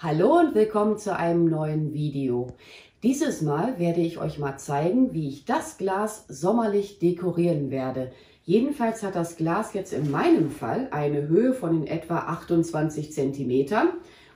Hallo und willkommen zu einem neuen Video. Dieses Mal werde ich euch mal zeigen, wie ich das Glas sommerlich dekorieren werde. Jedenfalls hat das Glas jetzt in meinem Fall eine Höhe von in etwa 28 cm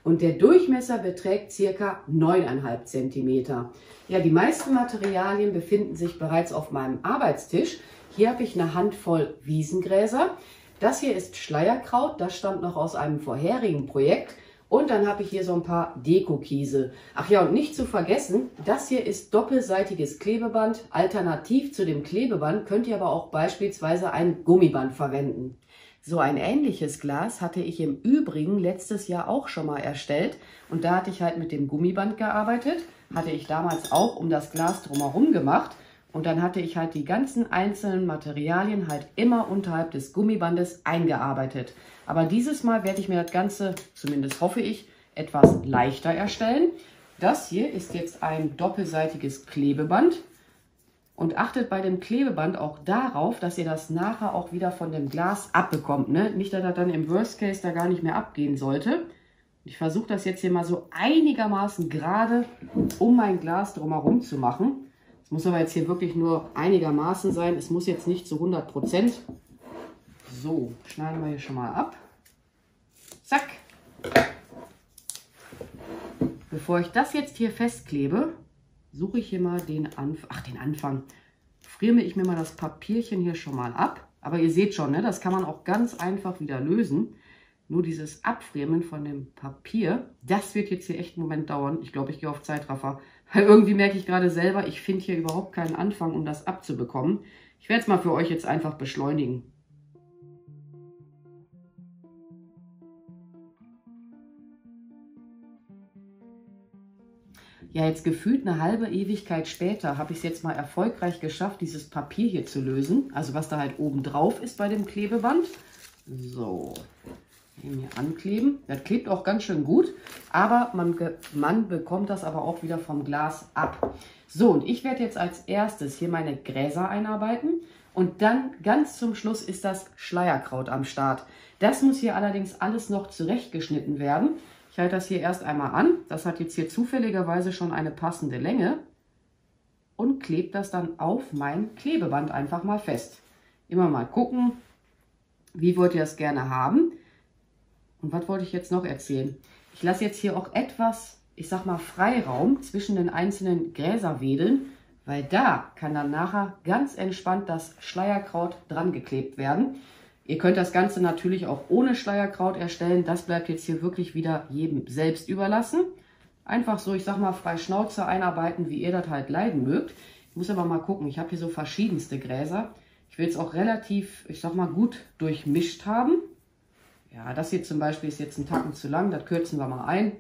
und der Durchmesser beträgt ca. 9,5 cm. Ja, die meisten Materialien befinden sich bereits auf meinem Arbeitstisch. Hier habe ich eine Handvoll Wiesengräser. Das hier ist Schleierkraut, das stammt noch aus einem vorherigen Projekt. Und dann habe ich hier so ein paar Dekokiesel. Ach ja, und nicht zu vergessen, das hier ist doppelseitiges Klebeband. Alternativ zu dem Klebeband könnt ihr aber auch beispielsweise ein Gummiband verwenden. So ein ähnliches Glas hatte ich im Übrigen letztes Jahr auch schon mal erstellt. Und da hatte ich halt mit dem Gummiband gearbeitet. Hatte ich damals auch um das Glas drumherum gemacht. Und dann hatte ich halt die ganzen einzelnen Materialien halt immer unterhalb des Gummibandes eingearbeitet. Aber dieses Mal werde ich mir das Ganze, zumindest hoffe ich, etwas leichter erstellen. Das hier ist jetzt ein doppelseitiges Klebeband. Und achtet bei dem Klebeband auch darauf, dass ihr das nachher auch wieder von dem Glas abbekommt. Ne? Nicht, dass das dann im Worst Case da gar nicht mehr abgehen sollte. Ich versuche das jetzt hier mal so einigermaßen gerade um mein Glas drumherum zu machen. Es muss aber jetzt hier wirklich nur einigermaßen sein. Es muss jetzt nicht zu 100%. So, schneiden wir hier schon mal ab. Zack. Bevor ich das jetzt hier festklebe, suche ich hier mal den Anfang. Friere ich mir mal das Papierchen hier schon mal ab. Aber ihr seht schon, ne, das kann man auch ganz einfach wieder lösen. Nur dieses Abfrieren von dem Papier, das wird jetzt hier echt einen Moment dauern. Ich glaube, ich gehe auf Zeitraffer. Weil irgendwie merke ich gerade selber, ich finde hier überhaupt keinen Anfang, um das abzubekommen. Ich werde es mal für euch jetzt einfach beschleunigen. Ja, jetzt gefühlt eine halbe Ewigkeit später habe ich es jetzt mal erfolgreich geschafft, dieses Papier hier zu lösen. Also was da halt oben drauf ist bei dem Klebeband. So, hier ankleben. Das klebt auch ganz schön gut, aber man bekommt das aber auch wieder vom Glas ab. So, und ich werde jetzt als erstes hier meine Gräser einarbeiten und dann ganz zum Schluss ist das Schleierkraut am Start. Das muss hier allerdings alles noch zurechtgeschnitten werden. Ich halte das hier erst einmal an. Das hat jetzt hier zufälligerweise schon eine passende Länge und klebe das dann auf mein Klebeband einfach mal fest. Immer mal gucken, wie wollt ihr das gerne haben. Und was wollte ich jetzt noch erzählen? Ich lasse jetzt hier auch etwas, ich sag mal, Freiraum zwischen den einzelnen Gräserwedeln, weil da kann dann nachher ganz entspannt das Schleierkraut dran geklebt werden. Ihr könnt das Ganze natürlich auch ohne Schleierkraut erstellen. Das bleibt jetzt hier wirklich wieder jedem selbst überlassen. Einfach so, ich sag mal, frei Schnauze einarbeiten, wie ihr das halt leiden mögt. Ich muss aber mal gucken, ich habe hier so verschiedenste Gräser. Ich will es auch relativ, ich sag mal, gut durchmischt haben. Ja, das hier zum Beispiel ist jetzt ein Tacken zu lang, das kürzen wir mal ein.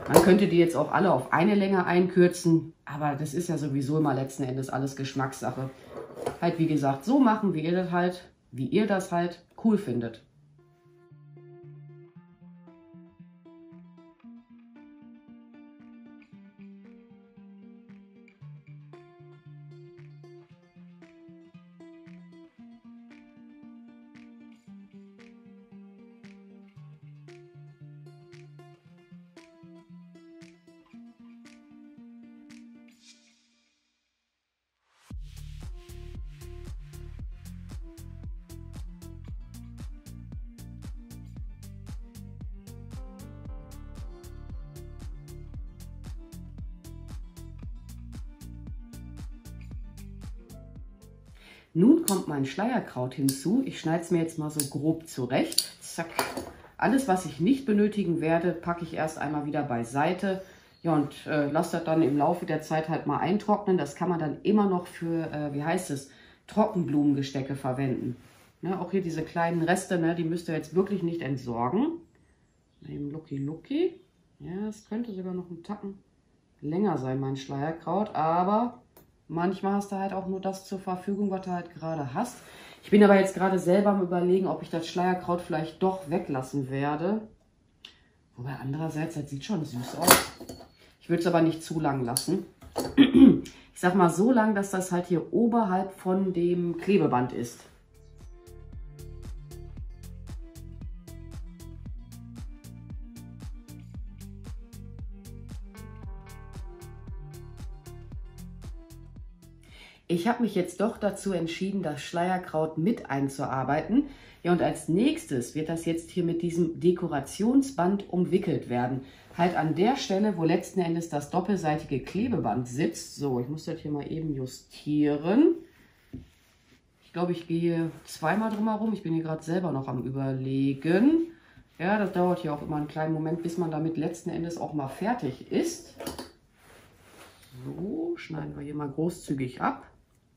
Man könnte die jetzt auch alle auf eine Länge einkürzen, aber das ist ja sowieso immer letzten Endes alles Geschmackssache. Halt wie gesagt, so machen, wie ihr das halt cool findet. Nun kommt mein Schleierkraut hinzu. Ich schneide es mir jetzt mal so grob zurecht. Zack. Alles, was ich nicht benötigen werde, packe ich erst einmal wieder beiseite. Ja, und lasse das dann im Laufe der Zeit halt mal eintrocknen. Das kann man dann immer noch für, Trockenblumengestecke verwenden. Ne, auch hier diese kleinen Reste, ne, die müsst ihr jetzt wirklich nicht entsorgen. Eben Lucky. Ja, es könnte sogar noch ein Tacken länger sein, mein Schleierkraut, aber manchmal hast du halt auch nur das zur Verfügung, was du halt gerade hast. Ich bin aber jetzt gerade selber am Überlegen, ob ich das Schleierkraut vielleicht doch weglassen werde. Wobei andererseits, das sieht schon süß aus. Ich würde es aber nicht zu lang lassen. Ich sag mal so lang, dass das halt hier oberhalb von dem Klebeband ist. Ich habe mich jetzt doch dazu entschieden, das Schleierkraut mit einzuarbeiten. Ja, und als nächstes wird das jetzt hier mit diesem Dekorationsband umwickelt werden. Halt an der Stelle, wo letzten Endes das doppelseitige Klebeband sitzt. So, ich muss das hier mal eben justieren. Ich glaube, ich gehe zweimal drum herum. Ich bin hier gerade selber noch am Überlegen. Ja, das dauert hier auch immer einen kleinen Moment, bis man damit letzten Endes auch mal fertig ist. So, schneiden wir hier mal großzügig ab.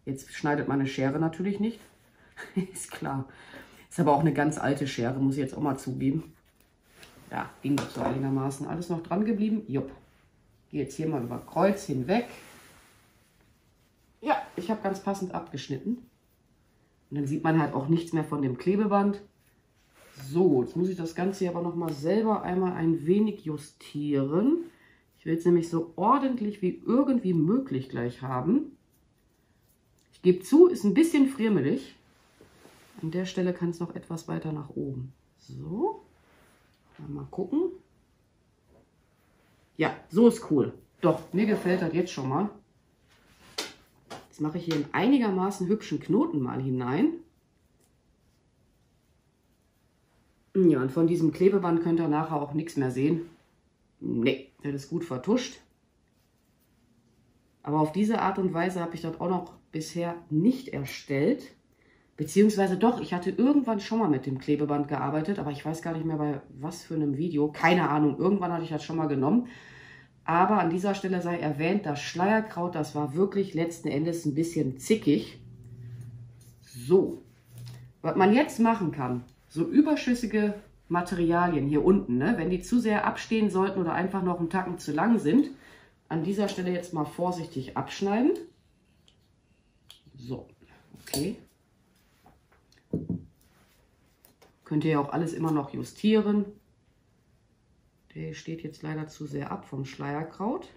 Jetzt schneidet meine Schere natürlich nicht. Ist klar. Ist aber auch eine ganz alte Schere, muss ich jetzt auch mal zugeben. Ja, ging doch so einigermaßen. Alles noch dran geblieben? Jupp. Gehe jetzt hier mal über Kreuz hinweg. Ja, ich habe ganz passend abgeschnitten. Und dann sieht man halt auch nichts mehr von dem Klebeband. So, jetzt muss ich das Ganze hier aber noch mal selber einmal ein wenig justieren. Ich will es nämlich so ordentlich wie irgendwie möglich gleich haben. Ich gebe zu, ist ein bisschen friemelig. An der Stelle kann es noch etwas weiter nach oben. So, mal gucken. Ja, so ist cool. Doch, mir gefällt das jetzt schon mal. Jetzt mache ich hier einen einigermaßen hübschen Knoten mal hinein. Ja, und von diesem Klebeband könnt ihr nachher auch nichts mehr sehen. Nee, das ist gut vertuscht. Aber auf diese Art und Weise habe ich das auch noch bisher nicht erstellt. Beziehungsweise doch, ich hatte irgendwann schon mal mit dem Klebeband gearbeitet, aber ich weiß gar nicht mehr bei was für einem Video. Keine Ahnung, irgendwann hatte ich das schon mal genommen. Aber an dieser Stelle sei erwähnt, das Schleierkraut, das war wirklich letzten Endes ein bisschen zickig. So, was man jetzt machen kann, so überschüssige Materialien hier unten, ne, wenn die zu sehr abstehen sollten oder einfach noch einen Tacken zu lang sind, an dieser Stelle jetzt mal vorsichtig abschneiden. So, okay. Könnt ihr ja auch alles immer noch justieren. Der steht jetzt leider zu sehr ab vom Schleierkraut.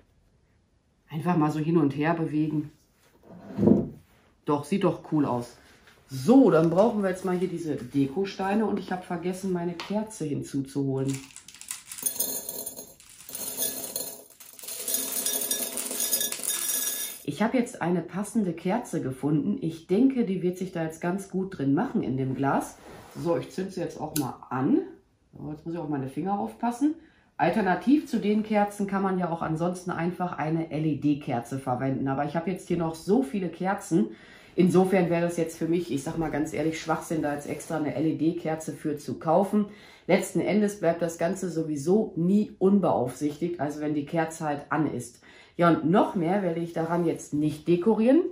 Einfach mal so hin und her bewegen. Doch, sieht doch cool aus. So, dann brauchen wir jetzt mal hier diese Dekosteine und ich habe vergessen, meine Kerze hinzuzuholen. Ich habe jetzt eine passende Kerze gefunden. Ich denke, die wird sich da jetzt ganz gut drin machen in dem Glas. So, ich zünde sie jetzt auch mal an. So, jetzt muss ich auf meine Finger aufpassen. Alternativ zu den Kerzen kann man ja auch ansonsten einfach eine LED-Kerze verwenden. Aber ich habe jetzt hier noch so viele Kerzen. Insofern wäre das jetzt für mich, ich sag mal ganz ehrlich, Schwachsinn, da jetzt extra eine LED-Kerze für zu kaufen. Letzten Endes bleibt das Ganze sowieso nie unbeaufsichtigt, also wenn die Kerze halt an ist. Ja, und noch mehr werde ich daran jetzt nicht dekorieren.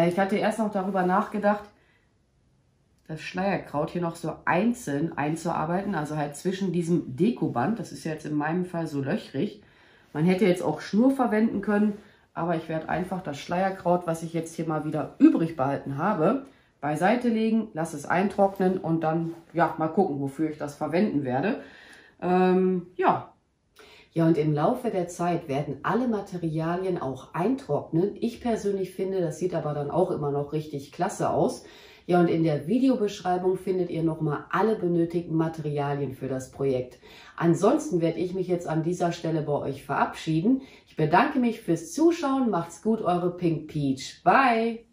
Ich hatte erst noch darüber nachgedacht, das Schleierkraut hier noch so einzeln einzuarbeiten, also halt zwischen diesem Dekoband, das ist ja jetzt in meinem Fall so löchrig. Man hätte jetzt auch Schnur verwenden können, aber ich werde einfach das Schleierkraut, was ich jetzt hier mal wieder übrig behalten habe, beiseite legen, lasse es eintrocknen und dann, ja, mal gucken, wofür ich das verwenden werde. Ja. Ja, und im Laufe der Zeit werden alle Materialien auch eintrocknen. Ich persönlich finde, das sieht aber dann auch immer noch richtig klasse aus. Ja, und in der Videobeschreibung findet ihr nochmal alle benötigten Materialien für das Projekt. Ansonsten werde ich mich jetzt an dieser Stelle bei euch verabschieden. Ich bedanke mich fürs Zuschauen. Macht's gut, eure Pink Peach. Bye!